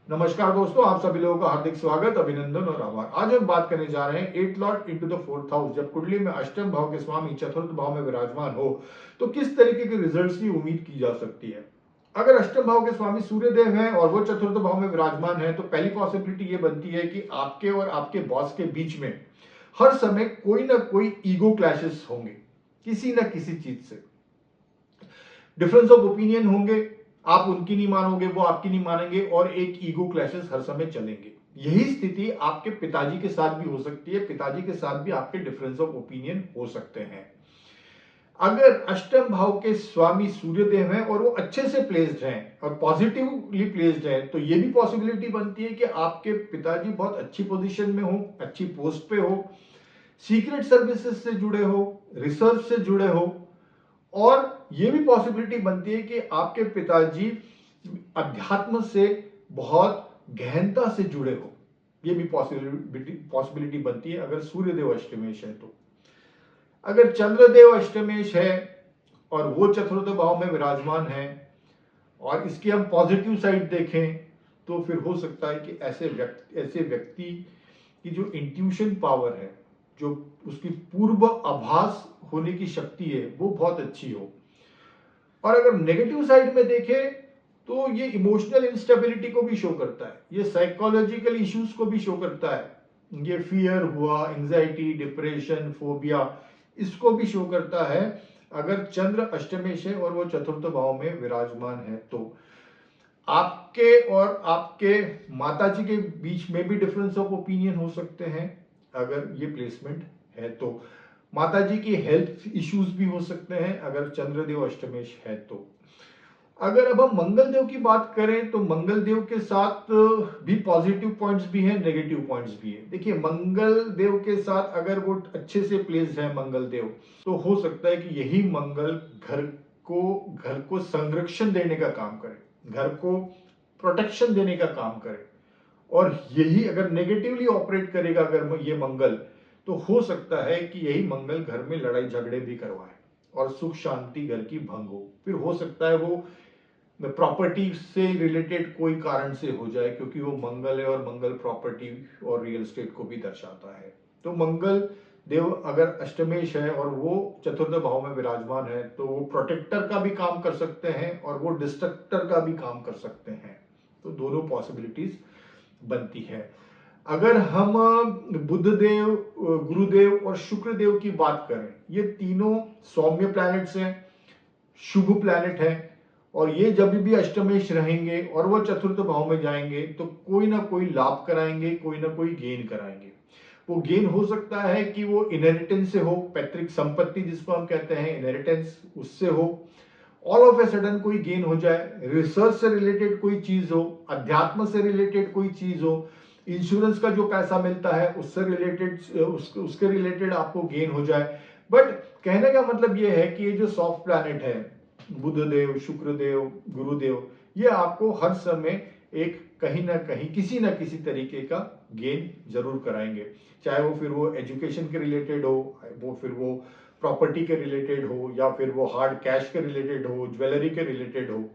नमस्कार दोस्तों, आप सभी लोगों का हार्दिक स्वागत, अभिनंदन और आभार। आज हम बात करने जा रहे हैं 8 Lord into the 4th house. जब कुंडली में अष्टम भाव के स्वामी चतुर्थ भाव में विराजमान हो तो किस तरीके के रिजल्ट्स की उम्मीद की जा सकती है। अगर अष्टम भाव के स्वामी सूर्य देव हैं और वो चतुर्थ भाव में विराजमान है तो पहली पॉसिबिलिटी ये बनती है कि आपके और आपके बॉस के बीच में हर समय कोई ना कोई ईगो क्लैशेस होंगे, किसी ना किसी चीज से डिफरेंस ऑफ ओपिनियन होंगे। आप उनकी नहीं मानोगे, वो आपकी नहीं मानेंगे और एक ईगो क्लैशेस हर समय चलेंगे। यही स्थिति आपके पिताजी के साथ भी हो सकती है, पिताजी के साथ भी आपके डिफरेंस ऑफ ओपिनियन हो सकते हैं। अगर अष्टम भाव के स्वामी सूर्यदेव हैं और वो अच्छे से प्लेस्ड हैं और पॉजिटिवली प्लेस्ड हैं तो ये भी पॉसिबिलिटी बनती है कि आपके पिताजी बहुत अच्छी पोजीशन में हो, अच्छी पोस्ट पे हो, सीक्रेट सर्विसेज से जुड़े हो, रिसर्च से जुड़े हो। और यह भी पॉसिबिलिटी बनती है कि आपके पिताजी अध्यात्म से बहुत गहनता से जुड़े हो। यह भी पॉसिबिलिटी बनती है अगर सूर्यदेव अष्टमेश है तो। अगर चंद्रदेव अष्टमेश है और वो चतुर्थ भाव में विराजमान है और इसकी हम पॉजिटिव साइड देखें तो फिर हो सकता है कि ऐसे व्यक्ति की जो इंट्यूशन पावर है, जो उसकी पूर्व आभास होने की शक्ति है, वो बहुत अच्छी हो। और अगर नेगेटिव साइड में देखें तो ये इमोशनल इंस्टेबिलिटी को भी शो करता है, ये साइकोलॉजिकल इश्यूज को भी शो करता है। ये फियर हुआ, एंजाइटी, डिप्रेशन, फोबिया, इसको भी शो करता है अगर चंद्र अष्टमेश है और वो चतुर्थ भाव में विराजमान है तो। आपके और आपके माताजी के बीच में भी डिफरेंस ऑफ ओपिनियन हो सकते हैं अगर ये प्लेसमेंट है तो। माताजी की हेल्थ इश्यूज भी हो सकते हैं अगर चंद्रदेव अष्टमेश है तो। अगर अब हम मंगल देव की बात करें तो मंगल देव के साथ भी पॉजिटिव पॉइंट्स भी हैं, नेगेटिव पॉइंट्स भी हैं। देखिए, मंगल देव के साथ अगर वो अच्छे से प्लेस्ड है मंगल देव तो हो सकता है कि यही मंगल घर को संरक्षण देने का काम करे, घर को प्रोटेक्शन देने का काम करे। और यही अगर नेगेटिवली ऑपरेट करेगा अगर ये मंगल तो हो सकता है कि यही मंगल घर में लड़ाई झगड़े भी करवाए और सुख शांति घर की भंग हो। फिर हो सकता है वो प्रॉपर्टी से रिलेटेड कोई कारण से हो जाए, क्योंकि वो मंगल है और मंगल प्रॉपर्टी और रियल एस्टेट को भी दर्शाता है। तो मंगल देव अगर अष्टमेश है और वो चतुर्थ भाव में विराजमान है तो वो प्रोटेक्टर का भी काम कर सकते हैं और वो डिस्ट्रक्टर का भी काम कर सकते हैं। तो दोनों पॉसिबिलिटीज बनती है। अगर हम बुध देव, गुरुदेव और शुक्र देव की बात करें, ये तीनों सौम्य प्लैनेट्स हैं, शुभ प्लैनेट हैं और ये जब भी अष्टमेश रहेंगे और वो चतुर्थ भाव में जाएंगे तो कोई ना कोई लाभ कराएंगे, कोई ना कोई गेन कराएंगे। वो गेन हो सकता है कि वो इनहेरिटेंस से हो, पैतृक संपत्ति जिसको हम कहते हैं इनहेरिटेंस, उससे हो। ऑल ऑफ ए सडन कोई गेन हो जाए, रिसर्च से रिलेटेड कोई चीज हो, अध्यात्म से रिलेटेड कोई चीज हो, इंश्योरेंस का जो पैसा मिलता है उससे रिलेटेड उसके रिलेटेड आपको गेन हो जाए। बट कहने का मतलब ये है कि ये जो सॉफ्ट प्लैनेट है, बुधदेव, शुक्रदेव, गुरुदेव, ये आपको हर समय एक कहीं ना कहीं किसी ना किसी तरीके का गेन जरूर कराएंगे। चाहे वो फिर वो एजुकेशन के रिलेटेड हो, वो फिर वो प्रॉपर्टी के रिलेटेड हो, या फिर वो हार्ड कैश के रिलेटेड हो, ज्वेलरी के रिलेटेड हो,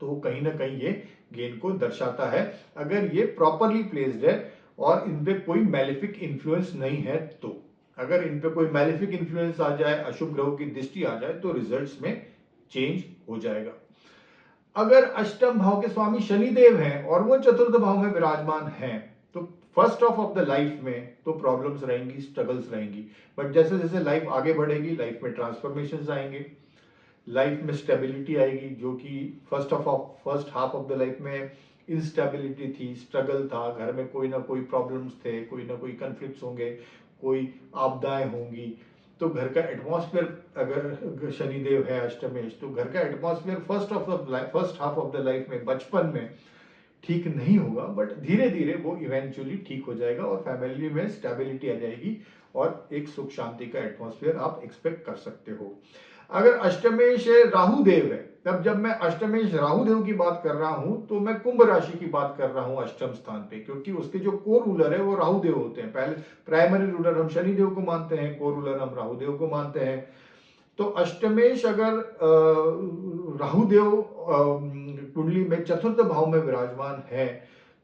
तो वो कहीं ना कहीं ये गेन को दर्शाता है अगर ये प्रॉपरली प्लेस्ड है और इन पे कोई मैलिफिक इन्फ्लुएंस नहीं है तो। अगर इन पे कोई मैलिफिक इन्फ्लुएंस आ जाए, अशुभ ग्रहों की दृष्टि आ जाए तो रिजल्ट्स में चेंज हो जाएगा। अगर अष्टम भाव के स्वामी शनिदेव हैं और वो चतुर्थ भाव में विराजमान हैं तो फर्स्ट ऑफ द लाइफ में तो प्रॉब्लम्स रहेंगी, स्ट्रगल्स रहेंगी। बट जैसे जैसे लाइफ आगे बढ़ेगी, लाइफ में ट्रांसफॉर्मेशंस आएंगे, लाइफ में स्टेबिलिटी आएगी, जो कि first half of the life में इंस्टेबिलिटी थी, स्ट्रगल था, घर में कोई ना कोई प्रॉब्लम्स थे, कोई ना कोई कन्फ्लिक्ट्स होंगे, कोई आपदाएं होंगी। तो घर का एटमॉस्फेयर, अगर शनिदेव है अष्टमेश, तो घर का atmosphere first half of the life में, बचपन में ठीक नहीं होगा, बट धीरे धीरे वो इवेंचुअली ठीक हो जाएगा और फैमिली में स्टेबिलिटी आ जाएगी और एक सुख शांति का एटमॉस्फेयर आप एक्सपेक्ट कर सकते हो। अगर अष्टमेश राहु देव है, तब जब मैं अष्टमेश राहु देव की बात कर रहा हूं तो मैं कुंभ राशि की बात कर रहा हूं अष्टम स्थान पे, क्योंकि उसके जो को रूलर है वो राहु देव होते हैं। पहले प्राइमरी रूलर हम शनि देव को मानते हैं, को रूलर हम राहु देव को मानते हैं। तो अष्टमेश अगर राहु देव कुंडली में चतुर्थ भाव में विराजमान है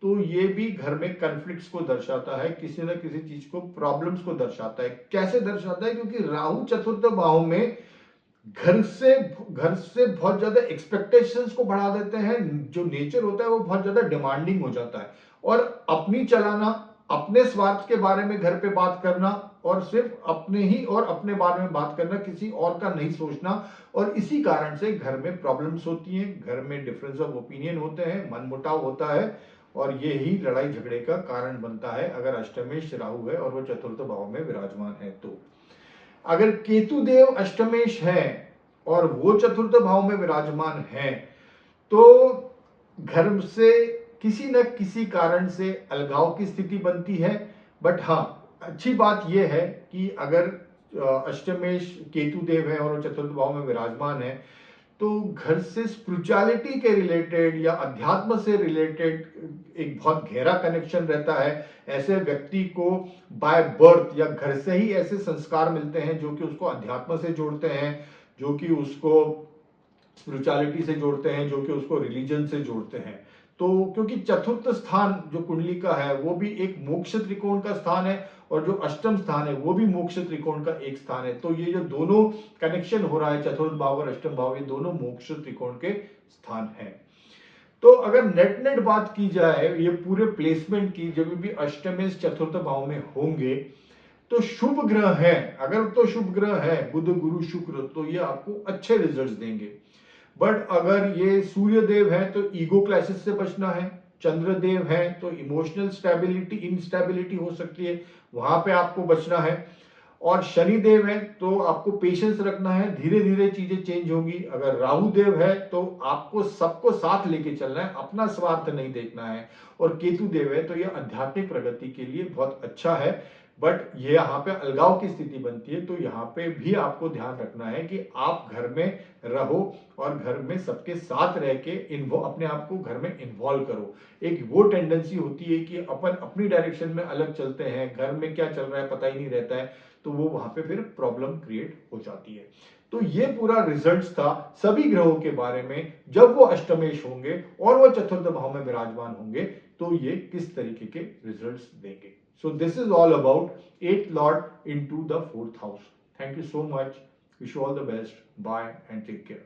तो ये भी घर में कन्फ्लिक्ट्स को दर्शाता है, किसी न किसी चीज को, प्रॉब्लम्स को दर्शाता है। कैसे दर्शाता है? क्योंकि राहु चतुर्थ भाव में घर से बहुत ज्यादा एक्सपेक्टेशंस को बढ़ा देते हैं। जो नेचर होता है वो बहुत ज्यादा डिमांडिंग हो जाता है और अपनी चलाना, अपने स्वार्थ के बारे में घर पे बात करना और सिर्फ अपने ही और अपने बारे में बात करना, किसी और का नहीं सोचना। और इसी कारण से घर में प्रॉब्लम्स होती हैं, घर में डिफरेंस ऑफ ओपिनियन होते हैं, मनमुटाव होता है और ये ही लड़ाई झगड़े का कारण बनता है अगर अष्टमेश राहु है और वो चतुर्थ भाव में विराजमान है। तो अगर केतु देव अष्टमेश है और वो चतुर्थ भाव में विराजमान है तो घर से किसी न किसी कारण से अलगाव की स्थिति बनती है। बट हाँ, अच्छी बात यह है कि अगर अष्टमेश केतु देव है और वो चतुर्थ भाव में विराजमान है तो घर से स्पिरिचुअलिटी के रिलेटेड या अध्यात्म से रिलेटेड एक बहुत गहरा कनेक्शन रहता है। ऐसे व्यक्ति को बाय बर्थ या घर से ही ऐसे संस्कार मिलते हैं जो कि उसको अध्यात्म से जोड़ते हैं, जो कि उसको स्पिरिचुअलिटी से जोड़ते हैं, जो कि उसको रिलीजन से जोड़ते हैं। तो क्योंकि चतुर्थ स्थान जो कुंडली का है वो भी एक मोक्ष त्रिकोण का स्थान है और जो अष्टम स्थान है वो भी मोक्ष त्रिकोण का एक स्थान है। तो ये जो दोनों कनेक्शन हो रहा है, चतुर्थ भाव और अष्टम भाव, ये दोनों मोक्ष त्रिकोण के स्थान है। तो अगर नेट नेट बात की जाए ये पूरे प्लेसमेंट की, जब भी अष्टमेश चतुर्थ भाव में होंगे तो शुभ ग्रह है, अगर तो शुभ ग्रह है बुध गुरु शुक्र, तो ये आपको अच्छे रिजल्ट्स देंगे। बट अगर ये सूर्य देव है तो ईगो क्लैशेस से बचना है, चंद्र देव है तो इमोशनल स्टेबिलिटी इंस्टेबिलिटी हो सकती है, वहां पे आपको बचना है। और शनि देव है तो आपको पेशेंस रखना है, धीरे धीरे चीजें चेंज होंगी। अगर राहु देव है तो आपको सबको साथ लेके चलना है, अपना स्वार्थ नहीं देखना है। और केतु देव है तो यह आध्यात्मिक प्रगति के लिए बहुत अच्छा है। बट ये यहाँ पे अलगाव की स्थिति बनती है, तो यहाँ पे भी आपको ध्यान रखना है कि आप घर में रहो और घर में सबके साथ रह के अपने आप को घर में इन्वॉल्व करो। एक वो टेंडेंसी होती है कि अपन अपनी डायरेक्शन में अलग चलते हैं, घर में क्या चल रहा है पता ही नहीं रहता है, तो वो वहां पे फिर प्रॉब्लम क्रिएट हो जाती है। तो ये पूरा रिजल्ट्स था सभी ग्रहों के बारे में, जब वो अष्टमेश होंगे और वो चतुर्थ भाव में विराजमान होंगे तो ये किस तरीके के रिजल्ट्स देंगे। So this is all about 8th Lord into the 4th house. Thank you so much. Wish you all the best. Bye and take care.